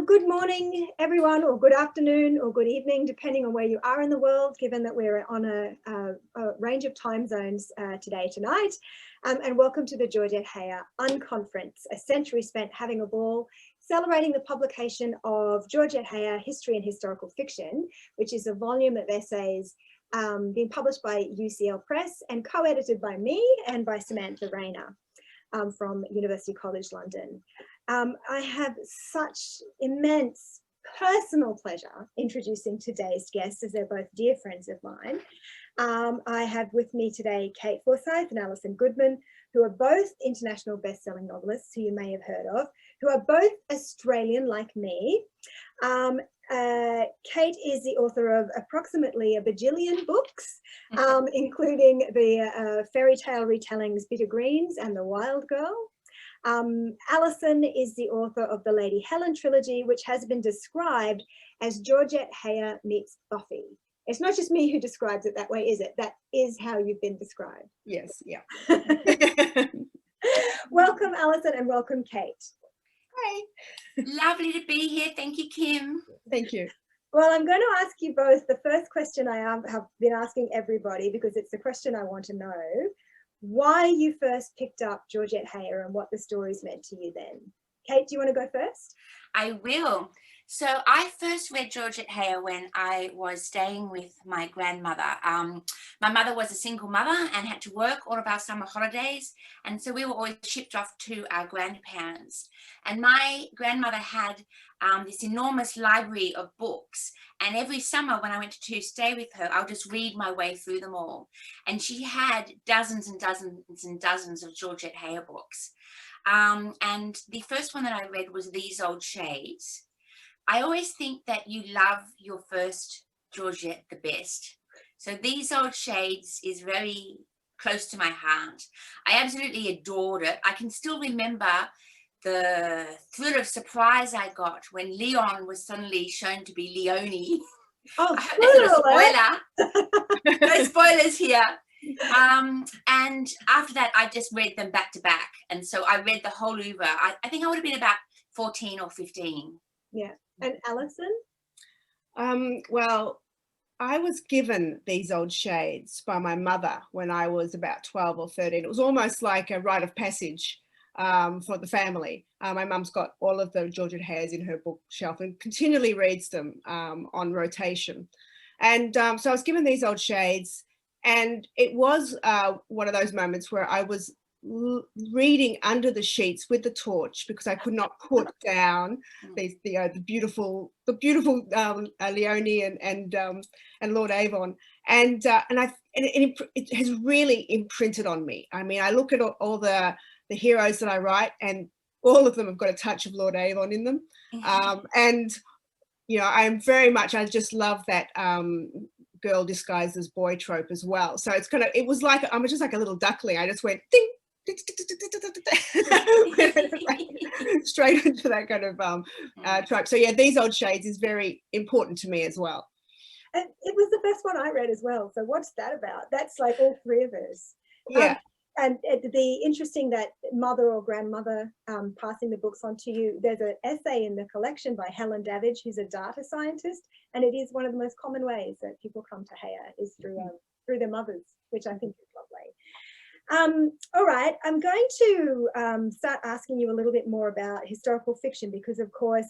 Good morning, everyone, or good afternoon, or good evening, depending on where you are in the world, given that we're on a range of time zones tonight. And welcome to the Georgette Heyer Unconference, a century spent having a ball, celebrating the publication of Georgette Heyer, History and Historical Fiction, which is a volume of essays being published by UCL Press and co-edited by me and by Samantha Rayner from University College London. I have such immense personal pleasure introducing today's guests, as they're both dear friends of mine. I have with me today Kate Forsyth and Alison Goodman, who are both international best-selling novelists who you may have heard of, who are both Australian like me. Kate is the author of approximately a bajillion books, including the fairy tale retellings Bitter Greens and The Wild Girl. Alison is the author of the Lady Helen trilogy, which has been described as Georgette Heyer meets Buffy. It's not just me who describes it that way, is it? That is how you've been described. Yes, yeah. Welcome, Alison, and welcome, Kate. Hi. Lovely to be here. Thank you, Kim. Thank you. Well, I'm going to ask you both the first question I have been asking everybody, because it's the question I want to know. Why you first picked up Georgette Heyer and what the stories meant to you then. Kate, do you want to go first? I will. So I first read Georgette Heyer when I was staying with my grandmother. My mother was a single mother and had to work all of our summer holidays. And so we were always shipped off to our grandparents. And my grandmother had this enormous library of books. And every summer when I went to stay with her, I'll just read my way through them all. And she had dozens and dozens and dozens of Georgette Heyer books. And the first one that I read was These Old Shades. I always think that you love your first Georgette the best. So These Old Shades is very close to my heart. I absolutely adored it. I can still remember the thrill of surprise I got when Leon was suddenly shown to be Leonie. Oh, that's a spoiler. No spoilers here. And after that, I just read them back to back. And so I read the whole oeuvre. I think I would have been about 14 or 15. Yeah. And Alison? Well, I was given These Old Shades by my mother when I was about 12 or 13. It was almost like a rite of passage for the family. My mum's got all of the Georgette Heyers in her bookshelf and continually reads them on rotation. And so I was given These Old Shades, and it was one of those moments where I was reading under the sheets with the torch, because I could not put down the beautiful Leonie and Lord Avon, and it has really imprinted on me. I mean, I look at all the heroes that I write, and all of them have got a touch of Lord Avon in them, and you know, I just love that girl disguised as boy trope as well. So it's it was like I'm just like a little duckling. I just went ding. Straight into that kind of trope. So yeah, These Old Shades is very important to me as well. And it was the first one I read as well. So what's that about? That's like all three of us. Yeah. And the interesting that mother or grandmother passing the books on to you. There's an essay in the collection by Helen Davidge, who's a data scientist, and it is one of the most common ways that people come to Heyer is through their mothers, which I think is lovely. All right, I'm going to start asking you a little bit more about historical fiction, because of course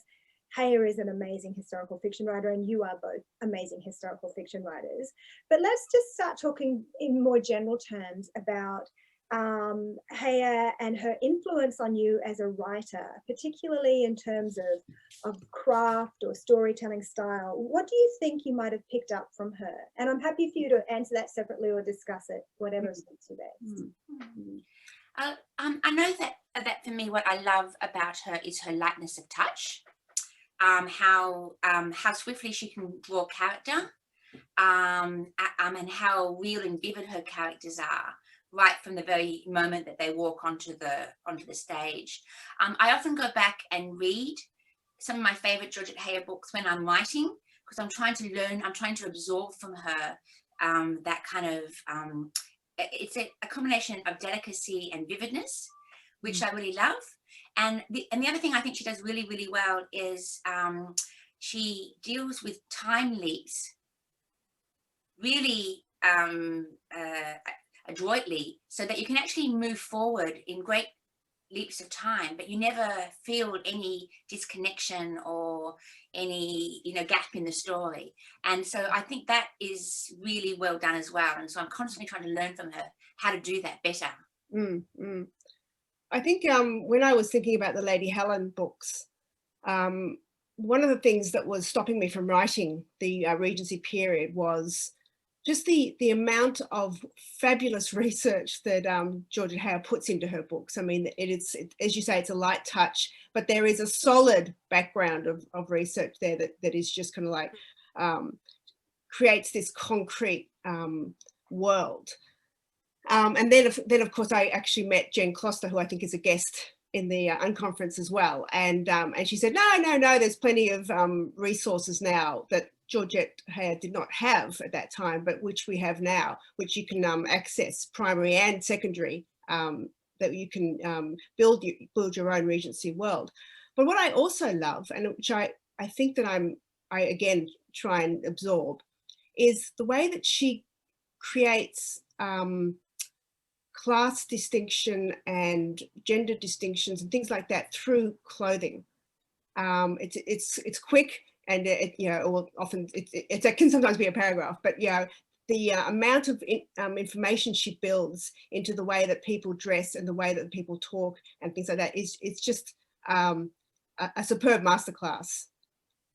Heyer is an amazing historical fiction writer and you are both amazing historical fiction writers. But let's just start talking in more general terms about Heyer and her influence on you as a writer, particularly in terms of craft or storytelling style. What do you think you might have picked up from her? And I'm happy for you to answer that separately or discuss it, whatever suits you best. I know that for me, what I love about her is her lightness of touch, how swiftly she can draw character, and how real and vivid her characters are, right from the very moment that they walk onto the stage. I often go back and read some of my favorite Georgette Heyer books when I'm writing, because I'm trying to learn, I'm trying to absorb from her that kind of, it's a combination of delicacy and vividness, which I really love. And the other thing I think she does really, really well is she deals with time leaps really adroitly, so that you can actually move forward in great leaps of time, but you never feel any disconnection or any gap in the story. And so I think that is really well done as well. And so I'm constantly trying to learn from her how to do that better. I think when I was thinking about the Lady Helen books, one of the things that was stopping me from writing the Regency period was just the amount of fabulous research that Georgette Heyer puts into her books. I mean, as you say, it's a light touch, but there is a solid background of research there that is just kind of like creates this concrete world. And then of course I actually met Jen Closter, who I think is a guest in the unconference as well, and she said no, there's plenty of resources now that Georgette Heyer did not have at that time, but which we have now, which you can access, primary and secondary, that you can build your own Regency world. But what I also love, and which I think that I again try and absorb, is the way that she creates class distinction and gender distinctions and things like that through clothing. It's quick, and often it can sometimes be a paragraph, but the amount of information she builds into the way that people dress and the way that people talk and things like that it's just a superb masterclass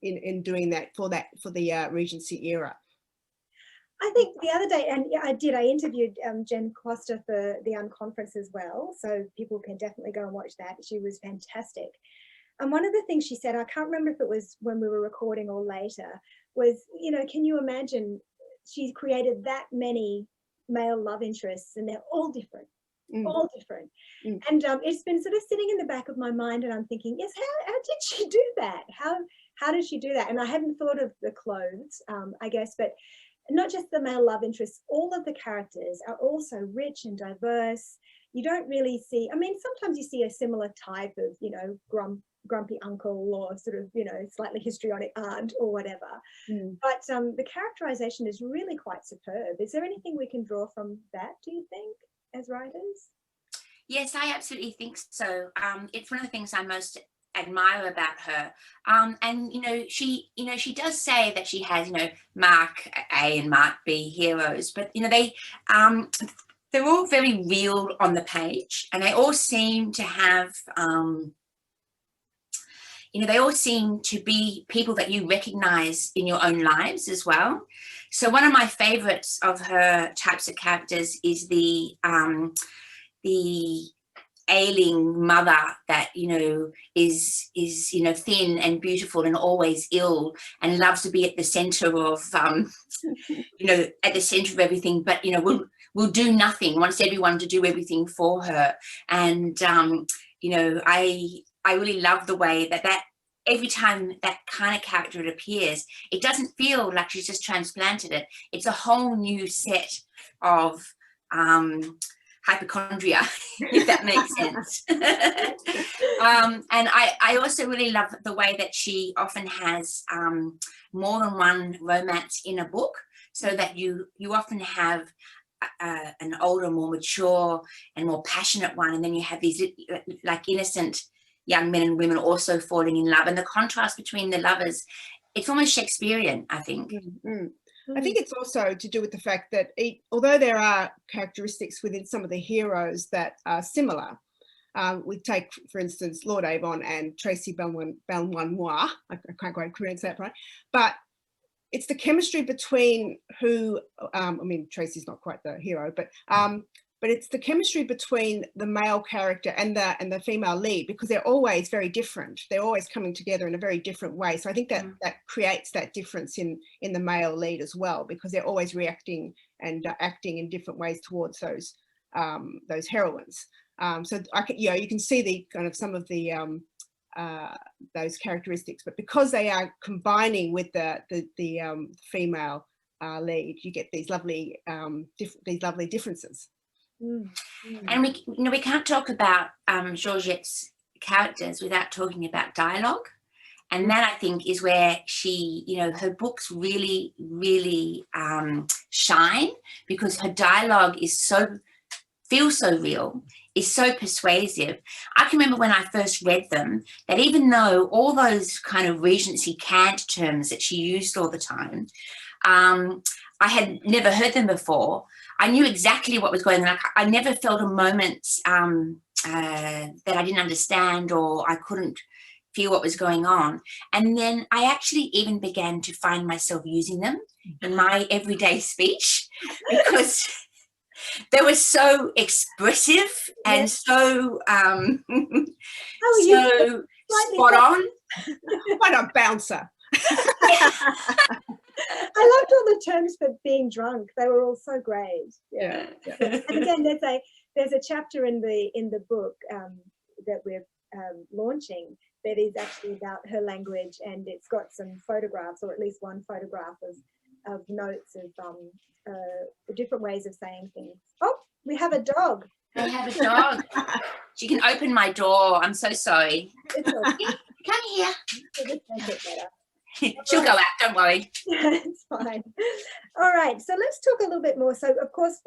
in doing that for the Regency era. I think the other day, and I interviewed Jen Closter for the unconference as well, so people can definitely go and watch that. She was fantastic. And one of the things she said, I can't remember if it was when we were recording or later, was, can you imagine she's created that many male love interests and they're all different, all different. And it's been sort of sitting in the back of my mind, and I'm thinking, yes, how did she do that? How did she do that? And I hadn't thought of the clothes, I guess, but not just the male love interests, all of the characters are also rich and diverse. You don't really see, I mean, sometimes you see a similar type of, grumpy uncle or sort of, slightly histrionic aunt or whatever. But the characterization is really quite superb. Is there anything we can draw from that, do you think, as writers? Yes, I absolutely think so. It's one of the things I most admire about her, and she does say that she has Mark A and Mark B heroes, but they're all very real on the page, and they all seem to have they all seem to be people that you recognize in your own lives as well. So one of my favorites of her types of characters is the ailing mother that is thin and beautiful and always ill and loves to be at the center of at the center of everything, but will do nothing, wants everyone to do everything for her. And I really love the way that every time that kind of character appears, it doesn't feel like she's just transplanted it. It's a whole new set of hypochondria, if that makes sense. And I also really love the way that she often has more than one romance in a book, so that you often have an older, more mature and more passionate one, and then you have these like innocent young men and women also falling in love, and the contrast between the lovers, it's almost Shakespearean, I think. I think it's also to do with the fact that although there are characteristics within some of the heroes that are similar, we take, for instance, Lord Avon and Tracy Belmanoir, I can't quite pronounce that right, but it's the chemistry between who, I mean, Tracy's not quite the hero, but it's the chemistry between the male character and the female lead, because they're always very different. They're always coming together in a very different way. So I think that creates that difference in the male lead as well, because they're always reacting and acting in different ways towards those heroines. So you can see the kind of some of the those characteristics, but because they are combining with the female lead, you get these lovely differences. And we can't talk about Georgette's characters without talking about dialogue. And that, I think, is where she, her books really, really shine, because her dialogue feels so real, is so persuasive. I can remember when I first read them, that even though all those kind of Regency cant terms that she used all the time, I had never heard them before. I knew exactly what was going on. I never felt a moment that I didn't understand, or I couldn't feel what was going on. And then I actually even began to find myself using them in my everyday speech, because they were so expressive and so so spot on. What a bouncer. I loved all the terms for being drunk. They were all so great. Yeah. And again, there's a chapter in the book that we're launching that is actually about her language, and it's got some photographs, or at least one photograph of notes of the different ways of saying things. Oh, we have a dog. I have a dog. She can open my door. I'm so sorry. Come here. She'll go out, don't worry. It's fine. All right, so let's talk a little bit more. So, of course,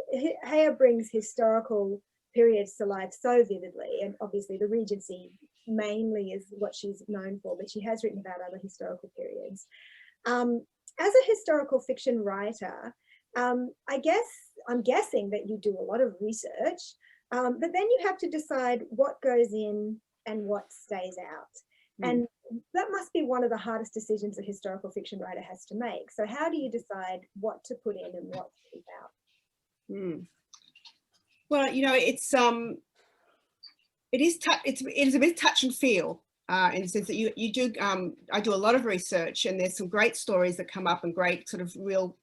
Heyer brings historical periods to life so vividly, and obviously the Regency mainly is what she's known for, but she has written about other historical periods. As a historical fiction writer, I'm guessing that you do a lot of research, but then you have to decide what goes in and what stays out. And that must be one of the hardest decisions a historical fiction writer has to make. So how do you decide what to put in and what to leave out? Well, it's a bit touch and feel, in the sense that you do. I do a lot of research, and there's some great stories that come up and great sort of real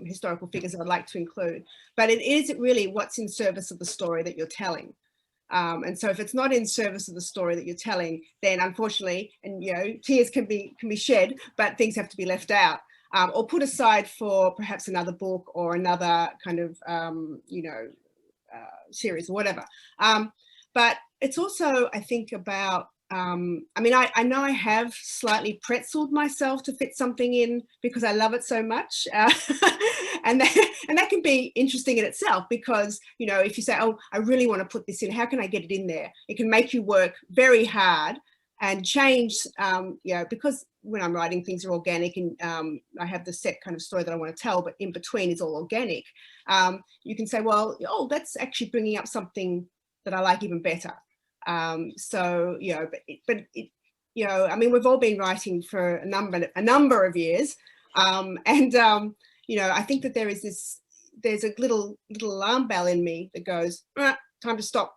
historical figures I'd like to include. But it is really what's in service of the story that you're telling. And so if it's not in service of the story that you're telling, then unfortunately, and tears can be shed, but things have to be left out, or put aside for perhaps another book or another kind of series or whatever. But it's also, I think, about I know I have slightly pretzeled myself to fit something in because I love it so much. And that can be interesting in itself, because, if you say, oh, I really want to put this in, how can I get it in there? It can make you work very hard and change, because when I'm writing, things are organic, and I have the set kind of story that I want to tell, but in between is all organic. You can say, well, oh, that's actually bringing up something that I like even better. We've all been writing for a number of years, I think that there's a little alarm bell in me that goes, time to stop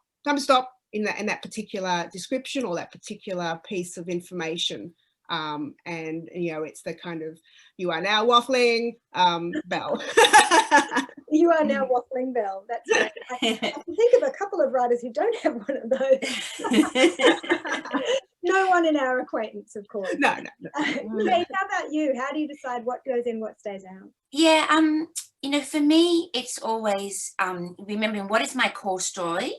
in that particular description or that particular piece of information. It's the kind of, you are now waffling bell. You are now waffling bell. That's right. I can think of a couple of writers who don't have one of those. No one in our acquaintance, of course. No. Kate, how about you? How do you decide what goes in, what stays out? Yeah, for me, it's always remembering what is my core story,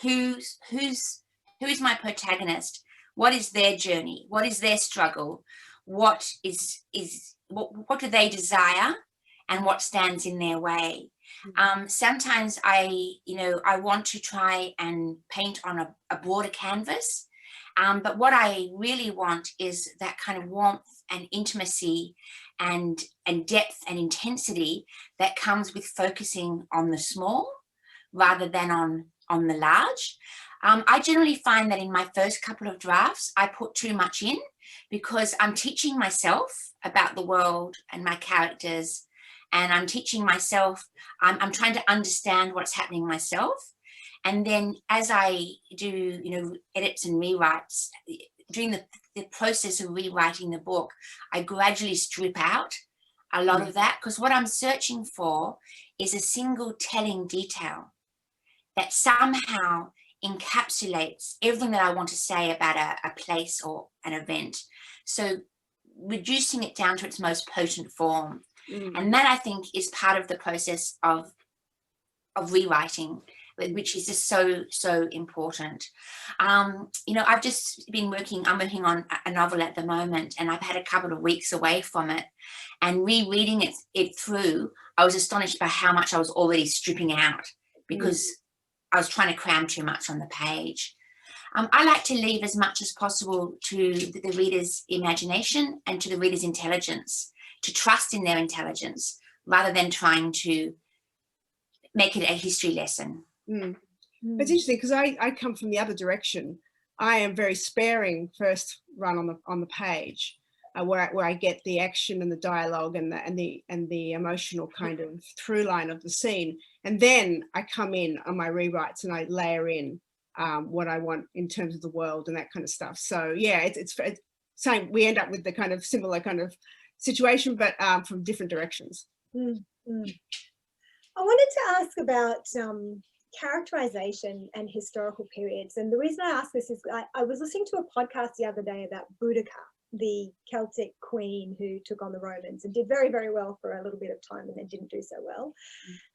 who's my protagonist, what is their journey, what is their struggle, what do they desire, and what stands in their way. Sometimes I want to try and paint on a broader canvas, but what I really want is that kind of warmth and intimacy and depth and intensity that comes with focusing on the small rather than on the large. I generally find that in my first couple of drafts, I put too much in because I'm teaching myself about the world and my characters, and I'm teaching myself, I'm trying to understand what's happening myself. And then as I do, edits and rewrites, during the process of rewriting the book, I gradually strip out a lot of that, because what I'm searching for is a single telling detail that somehow encapsulates everything that I want to say about a place or an event. So reducing it down to its most potent form. And that, I think, is part of the process of rewriting, which is just so important. You know, I'm working on a novel at the moment, and I've had a couple of weeks away from it, and rereading it through, I was astonished by how much I was already stripping out because I was trying to cram too much on the page. I like to leave as much as possible to the reader's imagination and to the reader's intelligence, to trust in their intelligence rather than trying to make it a history lesson. It's interesting because I come from the other direction. I am very sparing first run on the page, where I get the action and the dialogue and the emotional kind of through line of the scene, and then I come in on my rewrites and I layer in what I want in terms of the world and that kind of stuff. So yeah, it's same. We end up with the kind of similar kind of situation, but from different directions. I wanted to ask about characterization and historical periods. And the reason I ask this is I was listening to a podcast the other day about Boudica, the Celtic queen who took on the Romans and did very, very well for a little bit of time and then didn't do so well.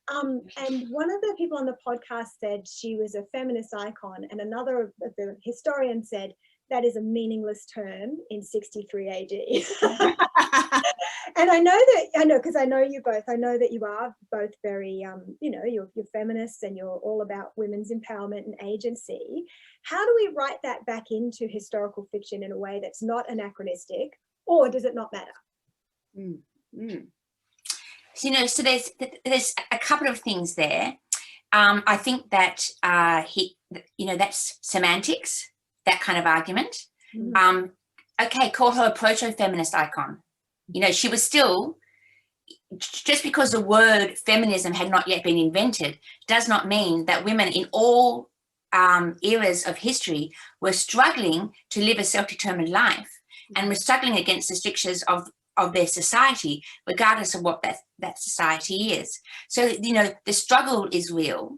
And one of the people on the podcast said she was a feminist icon, and another of the historian said that is a meaningless term in 63 AD. And I know because I know you both, I know that you are both very, you know, you're feminists and you're all about women's empowerment and agency. How do we write that back into historical fiction in a way that's not anachronistic, or does it not matter? So, you know, so there's a couple of things there. I think that, you know, that's semantics, that kind of argument. Okay, call her a proto-feminist icon. You know, she was still, just because the word feminism had not yet been invented, does not mean that women in all eras of history were struggling to live a self-determined life and were struggling against the strictures of their society, regardless of what that society is. So, you know, the struggle is real.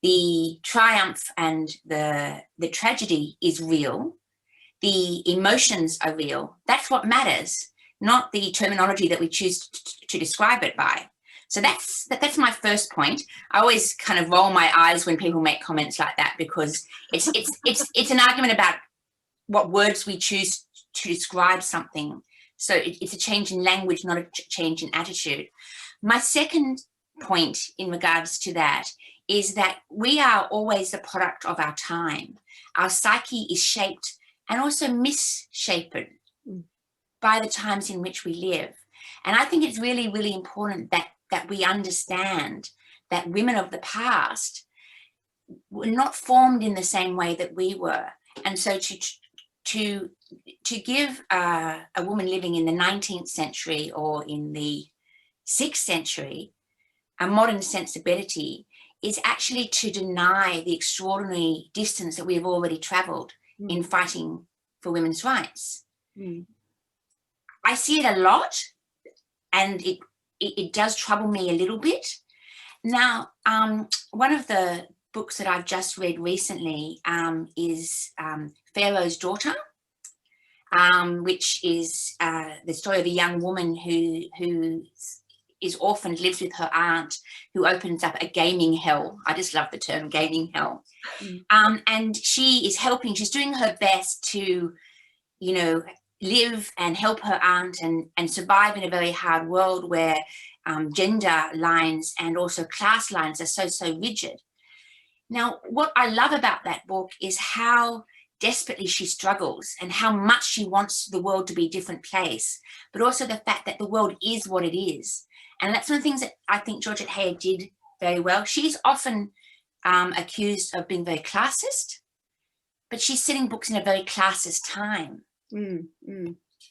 The triumph and the tragedy is real. The emotions are real. That's what matters, not the terminology that we choose to describe it by. So that's my first point. I always kind of roll my eyes when people make comments like that, because it's an argument about what words we choose to describe something. So it's a change in language, not a change in attitude. My second point in regards to that is that we are always the product of our time. Our psyche is shaped and also misshapen by the times in which we live. And I think it's really, really important that we understand that women of the past were not formed in the same way that we were. And so to give a woman living in the 19th century or in the 6th century a modern sensibility is actually to deny the extraordinary distance that we have already traveled in fighting for women's rights. I see it a lot, and it does trouble me a little bit. Now, one of the books that I've just read recently is Pharaoh's Daughter, which is the story of a young woman who is orphaned, lives with her aunt, who opens up a gaming hell. I just love the term gaming hell. And she is helping, she's doing her best to, you know, live and help her aunt and survive in a very hard world where gender lines and also class lines are so rigid. Now, what I love about that book is how desperately she struggles and how much she wants the world to be a different place, but also the fact that the world is what it is. And that's one of the things that I think Georgette Heyer did very well. She's often accused of being very classist, but she's setting books in a very classist time.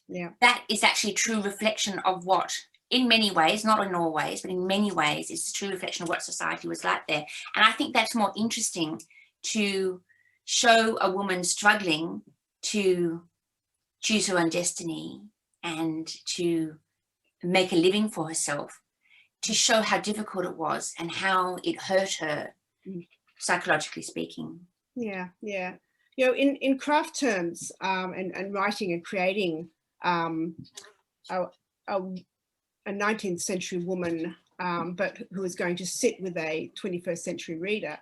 Yeah. That is actually a true reflection of what, in many ways, not in all ways, but in many ways, it's a true reflection of what society was like there. And I think that's more interesting, to show a woman struggling to choose her own destiny and to make a living for herself, to show how difficult it was and how it hurt her, psychologically speaking. Yeah. You know, in craft terms, and writing and creating a 19th century woman but who is going to sit with a 21st century reader.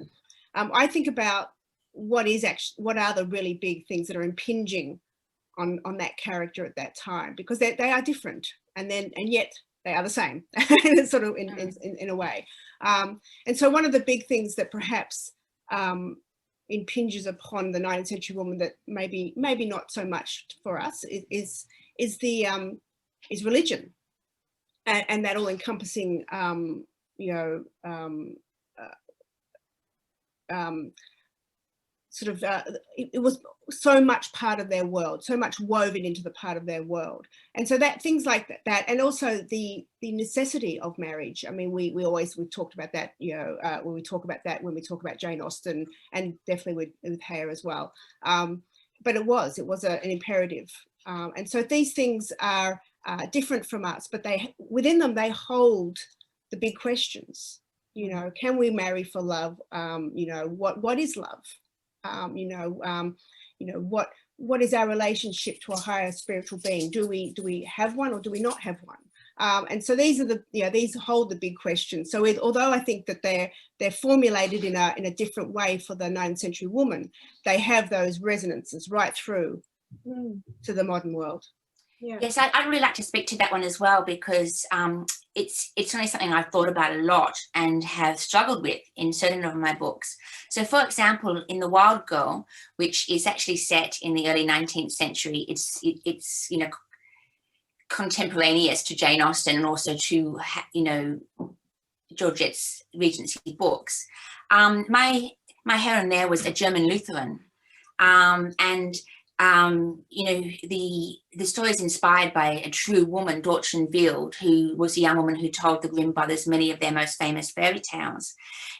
I think about what are the really big things that are impinging on that character at that time, because they are different, and yet they are the same, sort of in a way. And so one of the big things that perhaps impinges upon the 19th century woman that maybe not so much for us is religion, and that all encompassing it was so much part of their world, so much woven into the part of their world. And so that things like that, and also the necessity of marriage. I mean, we've talked about that, when we talk about Jane Austen, and definitely with Heyer as well. But it was an imperative. And so these things are different from us, but within them they hold the big questions. Can we marry for love? What is love? What is our relationship to a higher spiritual being? Do we have one, or do we not have one? And so these hold the big questions. So although I think that they're formulated in a different way for the 19th century woman, they have those resonances right through to the modern world. Yeah. Yes, I'd really like to speak to that one as well, because it's only something I've thought about a lot and have struggled with in certain of my books. So, for example, in The Wild Girl, which is actually set in the early 19th century, it's contemporaneous to Jane Austen and also to Georgette's Regency books. My heroine there was a German Lutheran, and the story is inspired by a true woman, Dortchen Wild, who was a young woman who told the Grimm brothers many of their most famous fairy tales.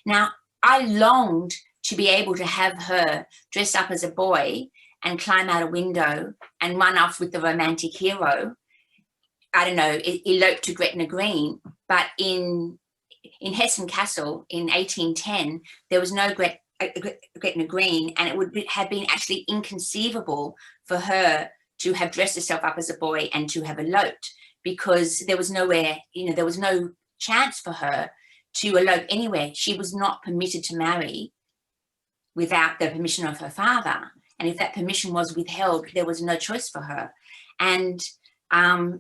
Now, I longed to be able to have her dress up as a boy and climb out a window and run off with the romantic hero. I don't know, elope to Gretna Green. But in Hessen Castle in 1810, there was no Gretna Green, and it would have been actually inconceivable for her to have dressed herself up as a boy and to have eloped, because there was nowhere, there was no chance for her to elope anywhere. She was not permitted to marry without the permission of her father, and if that permission was withheld, there was no choice for her. And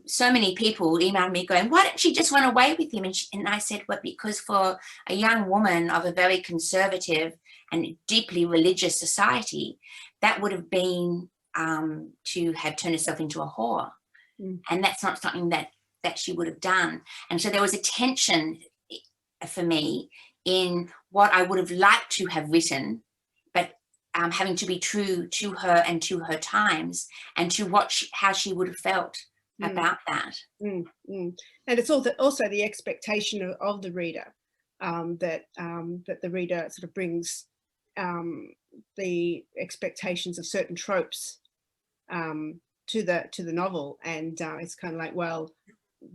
so many people emailed me going, why didn't she just run away with him? And I said, well, because for a young woman of a very conservative and deeply religious society, that would have been to have turned herself into a whore. And that's not something that she would have done. And so there was a tension for me in what I would have liked to have written, but having to be true to her and to her times, and to how she would have felt about that. And it's also the expectation of the reader, that the reader sort of brings the expectations of certain tropes to the novel, and it's kind of like, well,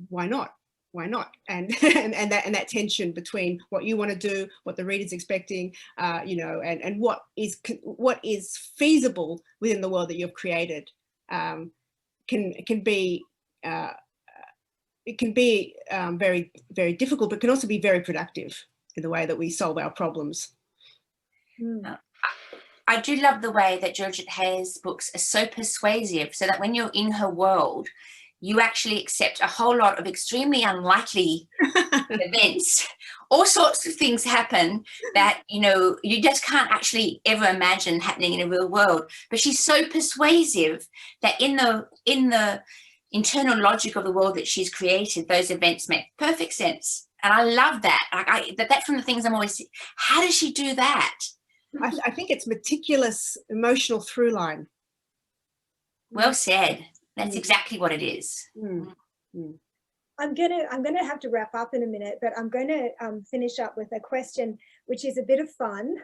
why not? And that tension between what you want to do, what the reader's expecting, and what is feasible within the world that you've created, can be very, very difficult, but can also be very productive in the way that we solve our problems. I do love the way that Georgette Heyer's books are so persuasive, so that when you're in her world, you actually accept a whole lot of extremely unlikely events. All sorts of things happen that, you just can't actually ever imagine happening in a real world. But she's so persuasive that in the internal logic of the world that she's created, those events make perfect sense. And I love that. That's one of the things I'm always, how does she do that? I think it's meticulous emotional through line. Well said. That's exactly what it is. I'm gonna have to wrap up in a minute, but I'm going to finish up with a question, which is a bit of fun.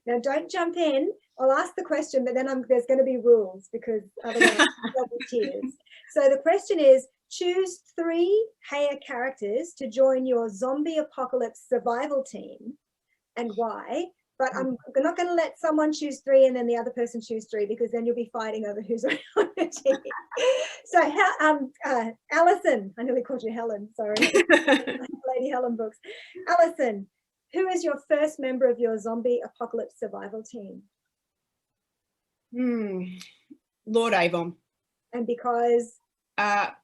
Now, don't jump in. I'll ask the question, but then there's going to be rules, because otherwise there'll be tears. So the question is: choose 3 Heyer characters to join your zombie apocalypse survival team, and why? But I'm not going to let someone choose 3 and then the other person choose 3, because then you'll be fighting over who's on the team. So, Alison, I nearly called you Helen, sorry. Lady Helen books. Alison, who is your first member of your zombie apocalypse survival team? Lord Avon. And because?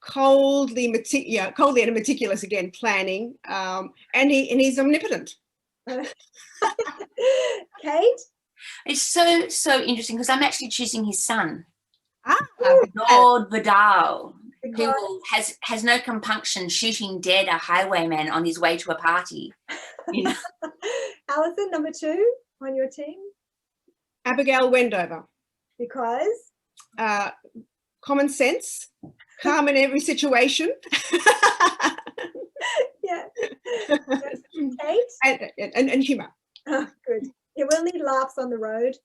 Coldly and meticulous again, planning, and he's omnipotent. Kate? It's so interesting because I'm actually choosing his son, Lord Vidal, who has no compunction shooting dead a highwayman on his way to a party. You know? Alison, number 2 on your team? Abigail Wendover. Because? Common sense, calm in every situation. Yeah. Kate? And humour. Oh, good. Yeah, we'll need laughs on the road.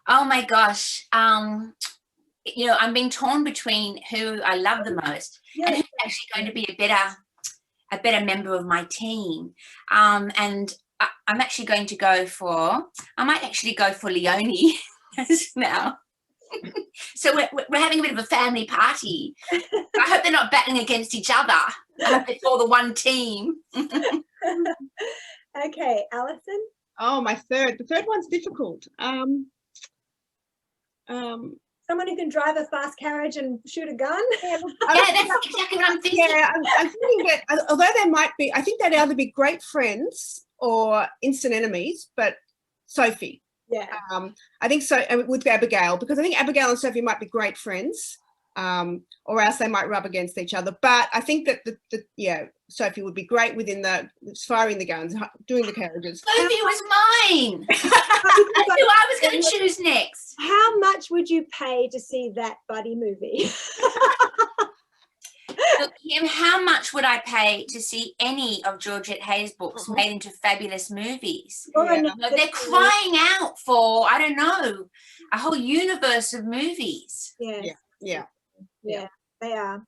Oh my gosh. You know, I'm being torn between who I love the most and who's actually going to be a better member of my team. And I'm actually going to go for, I might actually go for Leonie now. So we're having a bit of a family party. I hope they're not battling against each other. I hope it's all the one team. Okay, Alison? Oh, the third one's difficult. Someone who can drive a fast carriage and shoot a gun? Yeah, that's exactly what I'm thinking. Yeah, I'm thinking that although there might be, I think they'd either be great friends or instant enemies, but Sophie. Yeah. I think so with Abigail, because I think Abigail and Sophie might be great friends, or else they might rub against each other. But I think that Sophie would be great within firing the guns, doing the carriages. Sophie was mine. That's who I was going to choose next. How much would you pay to see that buddy movie? Look, Kim, how much would I pay to see any of Georgette Heyer's books made into fabulous movies? Yeah. They're crying out for, I don't know, a whole universe of movies. Yes. Yeah, they are.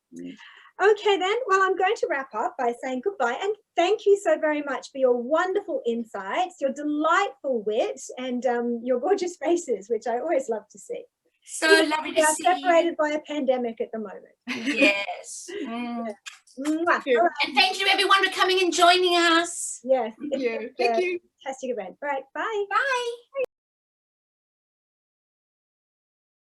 Okay then, well, I'm going to wrap up by saying goodbye and thank you so very much for your wonderful insights, your delightful wit, and your gorgeous faces, which I always love to see. So lovely to see you. Separated by a pandemic at the moment. Yes. Yeah. And thank you everyone for coming and joining us. Yes. Thank you. Fantastic event. All right, bye. Bye.